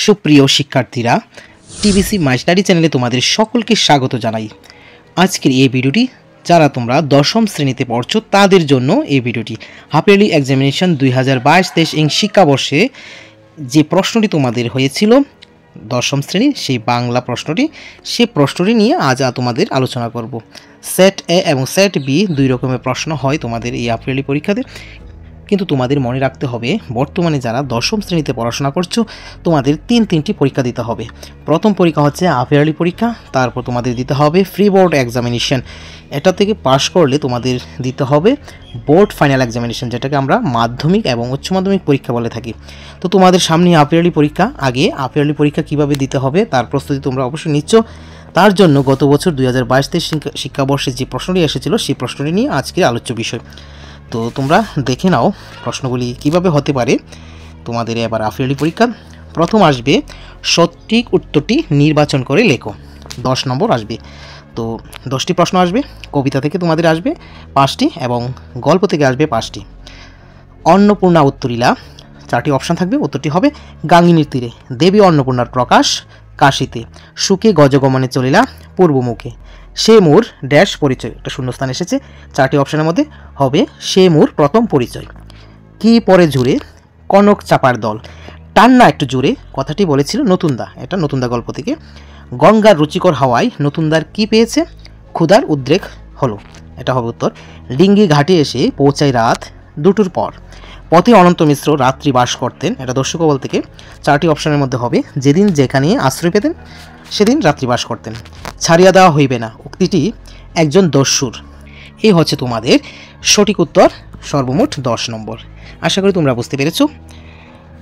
সুপ্রিয় শিক্ষার্থীরা, TBC my study চ্যানেলে তোমাদের সকলকে স্বাগত জানাই। আজকের এই ভিডিওটি যারা তোমরা দশম শ্রেণীতে পড়ছো তাদের জন্য এই ভিডিওটি। হাফ ইয়ারলি এক্সামিনেশন 2022-23 শিক্ষাবর্ষে যে প্রশ্নটি তোমাদের হয়েছিল দশম শ্রেণী, সেই বাংলা প্রশ্নটি, সেই প্রশ্নটি নিয়ে আজ তোমাদের আলোচনা করব। সেট এ এবং সেট বি দুই রকমের প্রশ্ন হয় তোমাদের এই হাফ ইয়ারলি পরীক্ষাতে, কিন্তু তোমাদের মনে রাখতে হবে বর্তমানে যারা দশম শ্রেণীতে পড়াশোনা করছো তোমাদের তিনটি পরীক্ষা দিতে হবে। প্রথম পরীক্ষা হচ্ছে হাফ ইয়ারলি পরীক্ষা, তারপর তোমাদের দিতে হবে ফ্রি বোর্ড এক্সামিনেশন। এটা থেকে পাশ করলে তোমাদের দিতে হবে বোর্ড ফাইনাল এক্সামিনেশন, যেটাকে আমরা মাধ্যমিক এবং উচ্চ মাধ্যমিক পরীক্ষা বলে থাকি। তো তোমাদের সামনে হাফ ইয়ারলি পরীক্ষা, আগে হাফ ইয়ারলি পরীক্ষা কীভাবে দিতে হবে তার প্রস্তুতি তোমরা অবশ্যই নিচ্ছ। তার জন্য গত বছর 2022-23 শিক্ষাবর্ষে যে প্রশ্নটি এসেছিল সেই প্রশ্নটি নিয়ে আজকের আলোচ্য বিষয়। তো তোমরা দেখে নাও প্রশ্নগুলি কিভাবে হতে পারে তোমাদের এবার হাফ ইয়ারলি পরীক্ষা। প্রথম আসবে সঠিক উত্তরটি নির্বাচন করে লেখো, 10 নম্বর আসবে। তো 10টি প্রশ্ন আসবে, কবিতা থেকে তোমাদের আসবে 5টি এবং গল্প থেকে আসবে 5টি। অন্নপূর্ণা উত্তরিলা, 4টি অপশান থাকবে, উত্তরটি হবে গাঙ্গিনীর তীরে। দেবী অন্নপূর্ণার প্রকাশ কাশীতে। সুখে গজগমনে চলিলা পূর্বমুখে। সে মোর ড্যাশ পরিচয়, একটা শূন্যস্থান এসেছে। 4টি অপশানের মধ্যে হবে সে মোর প্রথম পরিচয়। কি পরে জুড়ে কনক চাপার দল। টান্না একটু জুড়ে কথাটি বলেছিল নতুনদা, এটা নতুনদা গল্প থেকে। গঙ্গার রুচিকর হাওয়ায় নতুনদার কি পেয়েছে? ক্ষুধার উদ্রেক হলো, এটা হবে উত্তর। ডিঙ্গি ঘাটে এসে পৌঁছায় রাত 2টোর পর। পথে অনন্ত মিশ্র রাত্রি বাস করতেন, এটা দস্যুকবল থেকে। 4টি অপশানের মধ্যে হবে যেদিন যেখানে আশ্রয় পেতেন সেদিন রাত্রিবাস করতেন। ছাড়িয়া দেওয়া হইবে না উক্তিটি একজন দস্যুর। এই হচ্ছে তোমাদের সঠিক উত্তর, সর্বমোট 10 নম্বর। আশা করি তোমরা বুঝতে পেরেছ।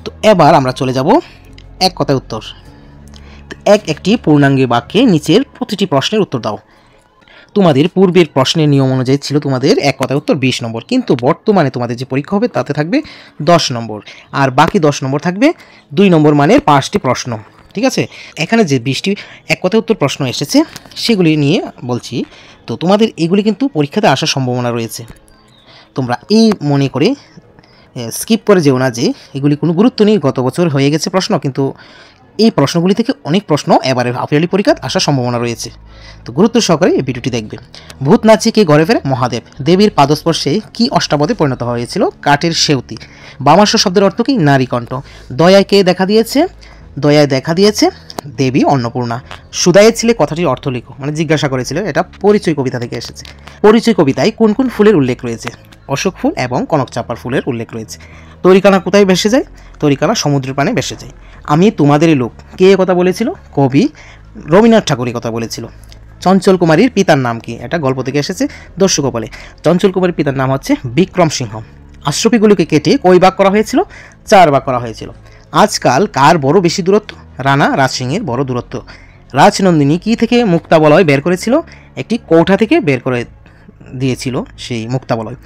তো এবার আমরা চলে যাব এক কথায় উত্তর। একটি পূর্ণাঙ্গী বাক্যে নিচের প্রতিটি প্রশ্নের উত্তর দাও। তোমাদের পূর্বের প্রশ্নের নিয়ম অনুযায়ী ছিল তোমাদের এক কথায় উত্তর 20 নম্বর, কিন্তু বর্তমানে তোমাদের যে পরীক্ষা হবে তাতে থাকবে 10 নম্বর, আর বাকি 10 নম্বর থাকবে 2 নম্বর মানের 5টি প্রশ্ন। ঠিক আছে, এখানে যে 20টি এক কথায় উত্তর প্রশ্ন এসেছে সেগুলি নিয়ে বলছি। তো তোমাদের এগুলি কিন্তু পরীক্ষাতে আসার সম্ভাবনা রয়েছে, তোমরা এই মনে করে স্কিপ করে যেও না যে এগুলি কোনো গুরুত্ব নেই, গত বছর হয়ে গেছে প্রশ্ন, কিন্তু এই প্রশ্নগুলি থেকে অনেক প্রশ্ন এবারে হাফ ইয়ারলি পরীক্ষায় আসার সম্ভাবনা রয়েছে। তো গুরুত্ব সহকারে এই ভিডিওটি দেখবে। ভূত নাচিয়ে কে ঘরে ফেরে? মহাদেব। দেবীর পাদস্পর্শে কি অষ্টাপদে পরিণত হয়েছিল? কাঠের সেউতি। বামাস্য শব্দের অর্থ কি? নারী কণ্ঠ। দয়ায় কে দেখা দিয়েছে? দয়ায় দেখা দিয়েছে দেবী অন্নপূর্ণা। সুদায়ে ছিলে কথাটির অর্থ লিখো, মানে জিজ্ঞাসা করেছিল, এটা পরিচয় কবিতা থেকে এসেছে। পরিচয় কবিতায় কোন কোন ফুলের উল্লেখ রয়েছে? অশোক ফুল এবং কনক চাপার ফুলের উল্লেখ রয়েছে। তরিকানা কোথায় ভেসে যায়? তরিকানা সমুদ্রের পানে ভেসে যায়। আমি তোমাদেরই লোক, কে কথা বলেছিল? কবি রবীন্দ্রনাথ ঠাকুর কথা বলেছিল। চঞ্চল কুমারীর পিতার নাম কি? এটা গল্প থেকে এসেছে, দস্যুকবলে। চঞ্চল কুমারীর পিতার নাম হচ্ছে বিক্রম সিংহ। আশ্রপীগুলোকে কেটে কই ভাগ করা হয়েছিল? 4 ভাগ করা হয়েছিল। আজকাল কার বড় বেশি দূরত্ব? রানা রাজসিংহের বড় দূরত্ব। রাজনন্দিনী কি থেকে মুক্তাবলয় বের করেছিল? একটি কৌঠা থেকে বের করে দিয়েছিল সেই মুক্তাবলয়।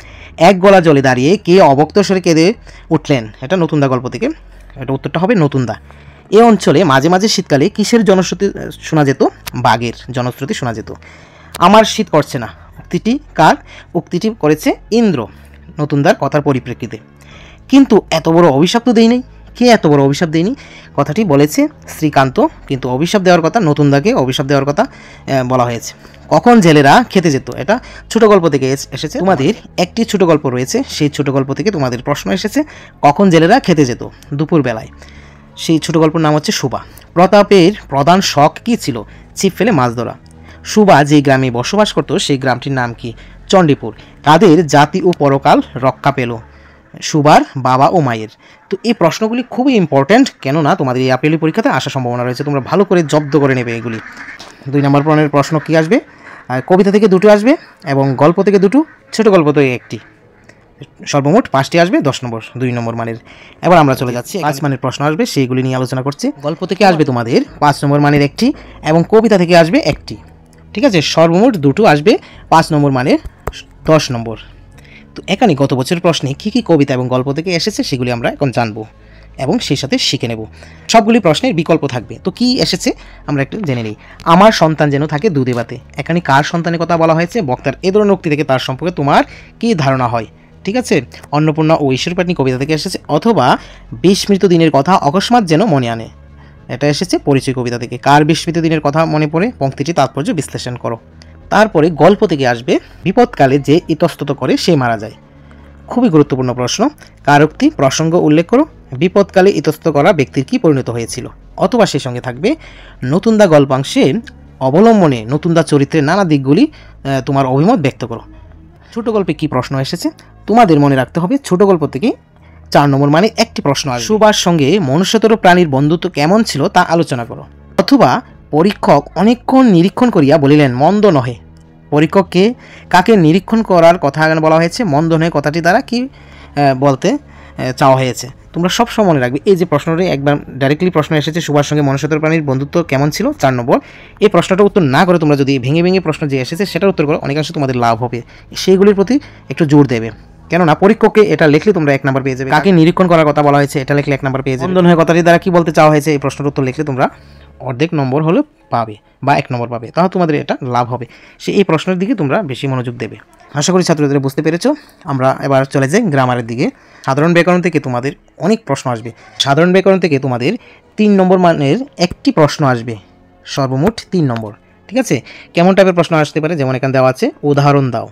এক গলা জলে দাঁড়িয়ে কে অবক্ত স্বরে কেঁদে উঠলেন? এটা নতুনদা গল্প থেকে, এটা উত্তরটা হবে নতুনদা। এ অঞ্চলে মাঝে মাঝে শীতকালে কিসের জনশ্রুতি শোনা যেত? বাঘের জনশ্রুতি শোনা যেত। আমার শীত করছে না উক্তিটি কার? উক্তিটি করেছে ইন্দ্র, নতুনদার কথার পরিপ্রেক্ষিতে। কিন্তু এত বড় অভিশাপ তো দেই নাই, কে এত বড় অভিশাপ দেয়নি? কথাটি বলেছে শ্রীকান্ত, কিন্তু অভিশাপ দেওয়ার কথা নতুনদাকে অভিশাপ দেওয়ার কথা বলা হয়েছে। কখন জেলেরা খেতে যেত? এটা ছোট গল্প থেকে এসেছে। তোমাদের একটি ছোট গল্প রয়েছে, সেই ছোট গল্প থেকে তোমাদের প্রশ্ন এসেছে কখন জেলেরা খেতে যেত? দুপুর বেলায়। সেই ছোট গল্পের নাম হচ্ছে সুবা। প্রতাপের প্রধান শখ কী ছিল? ছিপ ফেলে মাছ ধরা। সুবা যে গ্রামে বসবাস করত সেই গ্রামটির নাম কি? চণ্ডীপুর। কাদের জাতি ও পরকাল রক্ষা পেল? সুবার বাবা ও মায়ের। তো এই প্রশ্নগুলি খুবই ইম্পর্ট্যান্ট, কেননা তোমাদের এই হাফ ইয়ারলি পরীক্ষাতে আসার সম্ভাবনা রয়েছে, তোমরা ভালো করে জব্দ করে নেবে এগুলি। 2 নম্বর প্রশ্নের প্রশ্ন কী আসবে? কবিতা থেকে 2টো আসবে এবং গল্প থেকে 2টো, ছোট গল্প তো একটি। সর্বমোট 5টি আসবে 10 নম্বর, 2 নম্বর মানের। এবার আমরা চলে যাচ্ছি 5 মানের প্রশ্ন আসবে, সেইগুলি নিয়ে আলোচনা করছি। গল্প থেকে আসবে তোমাদের 5 নম্বর মানের একটি এবং কবিতা থেকে আসবে একটি। ঠিক আছে, সর্বমোট 2টো আসবে 5 নম্বর মানের 10 নম্বর। তো এখানে গত বছরের প্রশ্নে কী কী কবিতা এবং গল্প থেকে এসেছে সেগুলি আমরা এখন জানবো এবং সেই সাথে শিখে নেব। সবগুলি প্রশ্নের বিকল্প থাকবে। তো কি এসেছে আমরা একটু জেনে নিই। আমার সন্তান যেন থাকে দুধে ভাতে। এখানে কার সন্তানের কথা বলা হয়েছে? বক্তার। এ ধরনের উক্তি থেকে তার সম্পর্কে তোমার কী ধারণা হয়? ঠিক আছে, অন্নপূর্ণা ও ঈশ্বরপাটনি কবিতা থেকে এসেছে, অথবা বিস্মৃত দিনের কথা অকস্মাৎ যেন মনে আনে। এটা এসেছে পরিচয় কবিতা থেকে। কার বিস্মৃত দিনের কথা মনে পড়ে, পংক্তিটি তাৎপর্য বিশ্লেষণ করো। তারপরে গল্প থেকে আসবে বিপদকালে যে ইতস্তত করে সে মারা যায়। খুবই গুরুত্বপূর্ণ প্রশ্ন। কারোক্তি প্রসঙ্গ উল্লেখ করো, বিপদকালে ইতস্তত করা ব্যক্তির কি পরিণত হয়েছিল। অথবা সেই সঙ্গে থাকবে নতুন দা গল্পাংশে অবলম্বনে নতুন দা চরিত্রের নানা দিকগুলি তোমার অভিমত ব্যক্ত করো। ছোট গল্পে কি প্রশ্ন এসেছে তোমাদের মনে রাখতে হবে। ছোট গল্প থেকে 4 নম্বর মানে একটি প্রশ্ন আসবে। সুভার সঙ্গে মনুষ্যতর প্রাণীর বন্ধুত্ব কেমন ছিল তা আলোচনা করো। অথবা পরীক্ষক অনেকক্ষণ নিরীক্ষণ করিয়া বলিলেন মন্দ নহে। পরীক্ষককে কাকে নিরীক্ষণ করার কথা বলা হয়েছে, মন্দ নহে কথাটি দ্বারা কি বলতে চাওয়া হয়েছে। তোমরা সব সময় মনে রাখবে। এই যে প্রশ্নটি একবার ডাইরেক্টলি প্রশ্ন এসেছে, সুভার সঙ্গে মনুষ্যতর প্রাণীর বন্ধুত্ব কেমন ছিল 4 নম্বর, এই প্রশ্নটা উত্তর না করে তোমরা যদি ভেঙে ভেঙে প্রশ্ন যে এসেছে সেটার উত্তর করো, অনেকাংশে তোমাদের লাভ হবে। সেইগুলির প্রতি একটু জোর দেবে, কেননা পরীক্ষককে এটা লিখলে তোমরা 1 নম্বর পেয়ে যাবে। কাকে নিরীক্ষণ করার কথা বলা হয়েছে এটা লিখলে 1 নম্বর পেয়ে যাবে। মন্দ নহে কথাটি দ্বারা কি বলতে চাওয়া হয়েছে এই প্রশ্নের উত্তর লিখলে তোমরা অর্ধেক নম্বর হলে পাবে বা 1 নম্বর পাবে, তাহলে তোমাদের এটা লাভ হবে। এই প্রশ্নের দিকে তোমরা বেশি মনোযোগ দেবে। আশা করি ছাত্রদের বুঝতে পেরেছো। আমরা এবার চলে যাই গ্রামারের দিকে। সাধারণ ব্যাকরণ থেকে তোমাদের অনেক প্রশ্ন আসবে। সাধারণ ব্যাকরণ থেকে তোমাদের 3 নম্বর মানের একটি প্রশ্ন আসবে, সর্বমোট 3 নম্বর। ঠিক আছে, কেমন টাইপের প্রশ্ন আসতে পারে, যেমন এখানে দেওয়া আছে উদাহরণ দাও।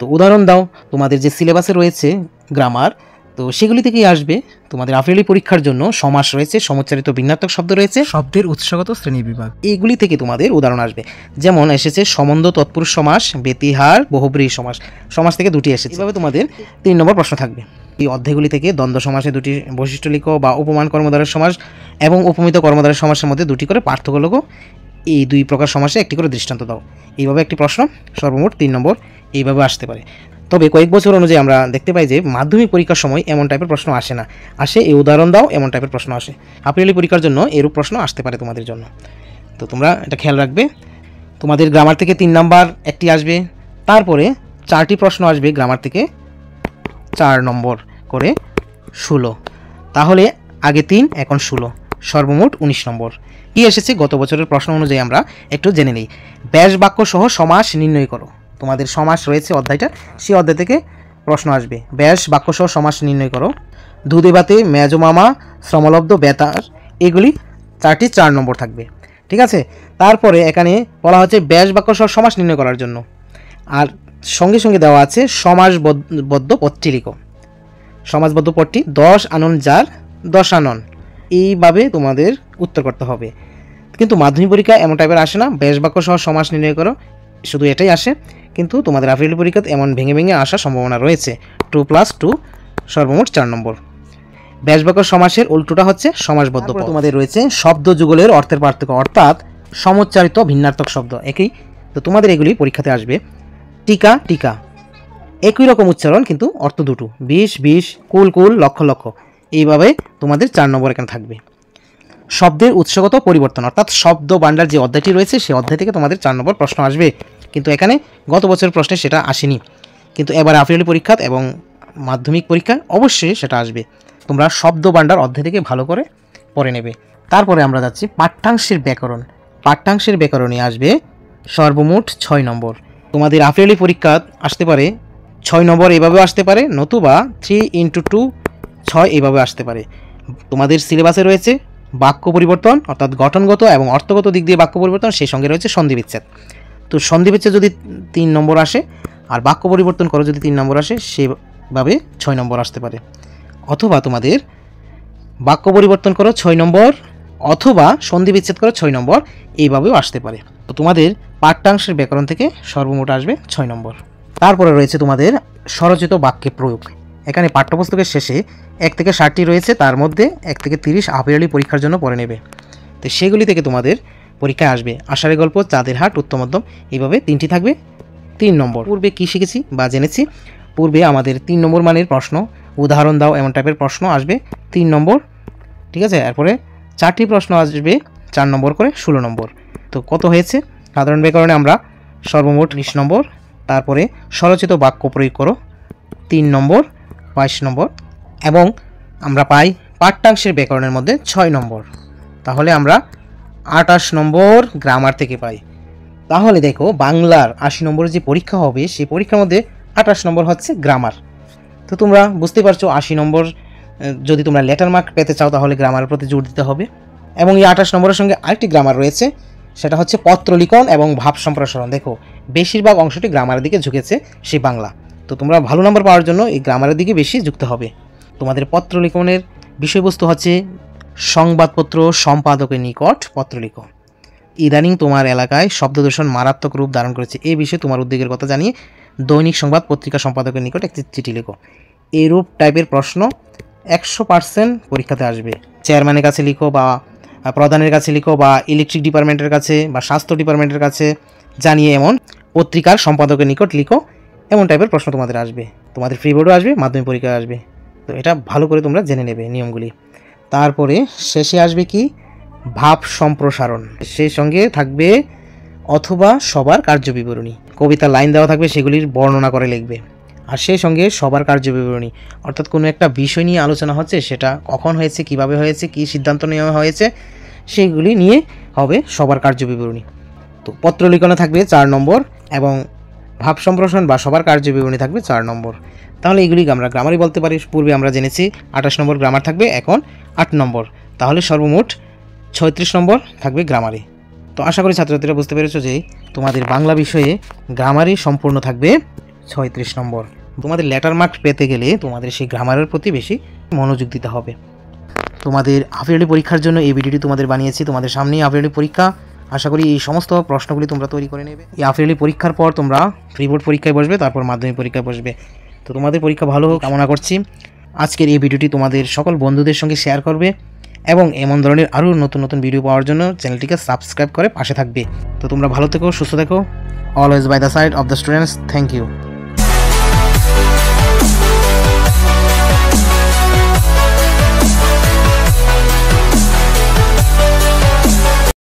তো উদাহরণ দাও তোমাদের যে সিলেবাসে রয়েছে গ্রামার, তো সেগুলি থেকেই আসবে। তোমাদের আফেলি পরীক্ষার জন্য সমাস রয়েছে, সমুচ্চারিত ভিন্নাত্মক শব্দ রয়েছে, শব্দের উৎসগত শ্রেণী বিভাগ, এইগুলি থেকে তোমাদের উদাহরণ আসবে। যেমন এসেছে সম্বন্ধ তৎপুরুষ সমাস, ব্যতিহার, বহুব্রীহি সমাস, সমাস থেকে 2টি এসেছে। এভাবে তোমাদের 3 নম্বর প্রশ্ন থাকবে। এই অধ্যায়গুলি থেকে দ্বন্দ্ব সমাসে 2টি বৈশিষ্ট্য লিখো, বা উপমান কর্মধারয় সমাস এবং উপমিত কর্মধারয় সমাসের মধ্যে 2টি করে পার্থক্য লিখো। এই 2 প্রকার সমাসে 1টি করে দৃষ্টান্ত দাও। এইভাবে একটি প্রশ্ন সর্বমোট 3 নম্বর এইভাবে আসতে পারে। তবে কয়েক বছর অনুযায়ী আমরা দেখতে পাই যে মাধ্যমিক পরীক্ষার সময় এমন টাইপের প্রশ্ন আসে না, আসে এই উদাহরণ দাও এমন টাইপের প্রশ্ন আসে। হাফ-ইয়ারলি পরীক্ষার জন্য এরূপ প্রশ্ন আসতে পারে তোমাদের জন্য, তো তোমরা এটা খেয়াল রাখবে। তোমাদের গ্রামার থেকে 3 নাম্বার একটি আসবে, তারপরে 4টি প্রশ্ন আসবে গ্রামার থেকে 4 নম্বর করে 16। তাহলে আগে 3 এখন 16, সর্বমোট 19 নম্বর। কি এসেছে গত বছরের প্রশ্ন অনুযায়ী আমরা একটু জেনে নিই। ব্যাস বাক্য সহ সমাস নির্ণয় করো। তোমাদের সমাস রয়েছে অধ্যায়টা, সেই অধ্যায় থেকে প্রশ্ন আসবে। ব্যাস বাক্য সহ সমাস নির্ণয় করো। দুধে ভাতে মেজমামা শ্রমলব্ধ বেতার, এগুলি 4টি 4 নম্বর থাকবে। ঠিক আছে, তারপরে এখানে বলা হচ্ছে ব্যাস বাক্য সহ সমাস নির্ণয় করার জন্য, আর সঙ্গে সঙ্গে দেওয়া আছে সমাসবদ্ধ পদটি লিখো। সমাসবদ্ধ পদটি 10 আনন যার 10 আনন, এইভাবে তোমাদের উত্তর করতে হবে। কিন্তু মাধ্যমিক পরীক্ষা এমন টাইপের আসে না, ব্যাস বাক্য সহ সমাস নির্ণয় করো, শুধু এটাই আসে। কিন্তু তোমাদের আফেলি পরীক্ষাতে এমন ভেঙে ভেঙে আসার সম্ভাবনা রয়েছে। 2+2 সর্বমোট 4 নম্বর। ব্যাস বাক্য সমাসের উল্টোটা হচ্ছে সমাসবদ্ধ পদ। তোমাদের রয়েছে শব্দ যুগলের অর্থের পার্থক্য, অর্থাৎ সমুচ্চারিত ভিন্নার্থক শব্দ একই। তো তোমাদের এগুলি পরীক্ষাতে আসবে। টিকা টিকা একই রকম উচ্চারণ কিন্তু অর্থ দুটো, 20 20, কুল কুল, লক্ষ লক্ষ, এইভাবে তোমাদের 4 নম্বর এখানে থাকবে। শব্দের উৎসগত পরিবর্তন, অর্থাৎ শব্দ ভাণ্ডার যে অধ্যায়টি রয়েছে সেই অধ্যায় থেকে তোমাদের 4 নম্বর প্রশ্ন আসবে। কিন্তু এখানে গত বছরের প্রশ্নে সেটা আসেনি, কিন্তু এবার আফেলি পরীক্ষা এবং মাধ্যমিক পরীক্ষায় অবশ্যই সেটা আসবে। তোমরা শব্দ ভাণ্ডার অধ্যায় থেকে ভালো করে পড়ে নেবে। তারপরে আমরা যাচ্ছি পাঠ্যাংশের ব্যাকরণ। পাঠ্যাংশের ব্যাকরণে আসবে সর্বমোট 6 নম্বর। তোমাদের আফেলি পরীক্ষা আসতে পারে 6 নম্বর, এভাবেও আসতে পারে, নতুবা 3 × 2 6 এভাবে আসতে পারে। তোমাদের সিলেবাসে রয়েছে বাক্য পরিবর্তন, অর্থাৎ গঠনগত এবং অর্থগত দিক দিয়ে বাক্য পরিবর্তন, সেই সঙ্গে রয়েছে সন্ধি বিচ্ছেদ। তো সন্ধি বিচ্ছেদ যদি 3 নম্বর আসে আর বাক্য পরিবর্তন করো যদি 3 নম্বর আসে, সেভাবে 6 নম্বর আসতে পারে। অথবা তোমাদের বাক্য পরিবর্তন করো 6 নম্বর, অথবা সন্ধি বিচ্ছেদ করো 6 নম্বর, এইভাবেও আসতে পারে। তো তোমাদের পাঠ্যাংশের ব্যাকরণ থেকে সর্বমোট আসবে 6 নম্বর। তারপরে রয়েছে তোমাদের স্বরচিত বাক্যে প্রয়োগ। এখানে পাঠ্যপুস্তকের শেষে 1 থেকে 60টি রয়েছে, তার মধ্যে 1 থেকে 30 হাফ-ইয়ারলি পরীক্ষার জন্য পড়ে নেবে। তো সেগুলি থেকে তোমাদের পরীক্ষায় আসবে। আষাঢ়ের গল্প, চাঁদের হাট, উত্তম মধ্যম, এইভাবে 3টি থাকবে 3 নম্বর। পূর্বে কী শিখেছি বা জেনেছি, পূর্বে আমাদের 3 নম্বর মানের প্রশ্ন, উদাহরণ দাও এমন টাইপের প্রশ্ন আসবে 3 নম্বর। ঠিক আছে, এরপরে 4টি প্রশ্ন আসবে 4 নম্বর করে, 16 নম্বর। তো কত হয়েছে? সাধারণ ব্যাকরণে আমরা সর্বমোট 20 নম্বর। তারপরে স্বরচিত বাক্য প্রয়োগ করো 3 নম্বর, 22 নম্বর, এবং আমরা পাই পাঠ্যাংশের ব্যাকরণের মধ্যে 6 নম্বর। তাহলে আমরা 28 নম্বর গ্রামার থেকে পাই। তাহলে দেখো বাংলার 80 নম্বরের যে পরীক্ষা হবে সেই পরীক্ষার মধ্যে 28 নম্বর হচ্ছে গ্রামার। তো তোমরা বুঝতে পারছো 80 নম্বর যদি তোমরা লেটার মার্ক পেতে চাও তাহলে গ্রামারের প্রতি জোর দিতে হবে। এবং এই 28 নম্বরের সঙ্গে আরেকটি গ্রামার রয়েছে, সেটা হচ্ছে পত্রলিখন এবং ভাব সম্প্রসারণ। দেখো বেশিরভাগ অংশটি গ্রামারের দিকে ঝুঁকেছে সেই বাংলা। তো তোমরা ভালো নাম্বার পাওয়ার জন্য এই গ্রামারের দিকে বেশি যুক্ত হবে। তোমাদের পত্রলিখনের বিষয়বস্তু হচ্ছে সংবাদপত্র সম্পাদকের নিকট পত্রলিখন। ইদানিং তোমার এলাকায় শব্দদূষণ মারাত্মক রূপ ধারণ করেছে, এই বিষয়ে তোমার উদ্বেগের কথা জানিয়ে দৈনিক সংবাদ পত্রিকা সম্পাদকের নিকট একটি চিঠি লেখো। এইরূপ টাইপের প্রশ্ন 100% পরীক্ষাতে আসবে। চেয়ারম্যানের কাছে লিখো বা প্রধানের কাছে লিখো বা ইলেকট্রিক ডিপার্টমেন্টের কাছে বা স্বাস্থ্য ডিপার্টমেন্টের কাছে জানিয়ে এমন পত্রিকার সম্পাদকের নিকট লিখো। এমন টাইপের প্রশ্ন তোমাদের আসবে, তোমাদের ফ্রি বোর্ডও আসবে, মাধ্যমিক পরীক্ষা আসবে। তো এটা ভালো করে তোমরা জেনে নেবে নিয়মগুলি। তারপরে শেষে আসবে কি ভাব সম্প্রসারণ, সেই সঙ্গে থাকবে অথবা সবার কার্যবিবরণী। কবিতার লাইন দেওয়া থাকবে, সেগুলির বর্ণনা করে লিখবে। আর সেই সঙ্গে সবার কার্যবিবরণী, অর্থাৎ কোনো একটা বিষয় নিয়ে আলোচনা হচ্ছে, সেটা কখন হয়েছে, কিভাবে হয়েছে, কী সিদ্ধান্ত নেওয়া হয়েছে, সেইগুলি নিয়ে হবে সবার কার্যবিবরণী। তো পত্রলিখনে থাকবে 4 নম্বর এবং ভাব সম্প্রসারণ বা সবার কার্যবিবরণী থাকবে 4 নম্বর। তাহলে এগুলি আমরা গ্রামারই বলতে পারি। পূর্বে আমরা জেনেছি 28 নম্বর গ্রামার থাকবে, এখন 8 নম্বর, তাহলে সর্বমোট 36 নম্বর থাকবে গ্রামারে। তো আশা করি ছাত্রছাত্রীরা বুঝতে পেরেছো যে তোমাদের বাংলা বিষয়ে গ্রামারই সম্পূর্ণ থাকবে 36 নম্বর। তোমাদের লেটার মার্ক পেতে গেলে তোমাদের সেই গ্রামারের প্রতি বেশি মনোযোগ দিতে হবে। তোমাদের হাফ ইয়ারলি পরীক্ষার জন্য এই ভিডিওটি তোমাদের বানিয়েছি। তোমাদের সামনেই হাফ ইয়ারলি পরীক্ষা, আশা করি এই সমস্ত প্রশ্নগুলি তোমরা তৈরি করে নেবে। এই হাফ ইয়ারলি পরীক্ষার পর তোমরা প্রি বোর্ড পরীক্ষায় বসবে, তারপর মাধ্যমিক পরীক্ষায় বসবে। তো তোমাদের পরীক্ষা ভালো হোক কামনা করছি। আজকের এই ভিডিওটি তোমাদের সকল বন্ধুদের সঙ্গে শেয়ার করবে এবং এমন ধরনের আরও নতুন নতুন ভিডিও পাওয়ার জন্য চ্যানেলটিকে সাবস্ক্রাইব করে পাশে থাকবে। তো তোমরা ভালো থেকো, সুস্থ থেকো। Always by the side of the students. Thank you.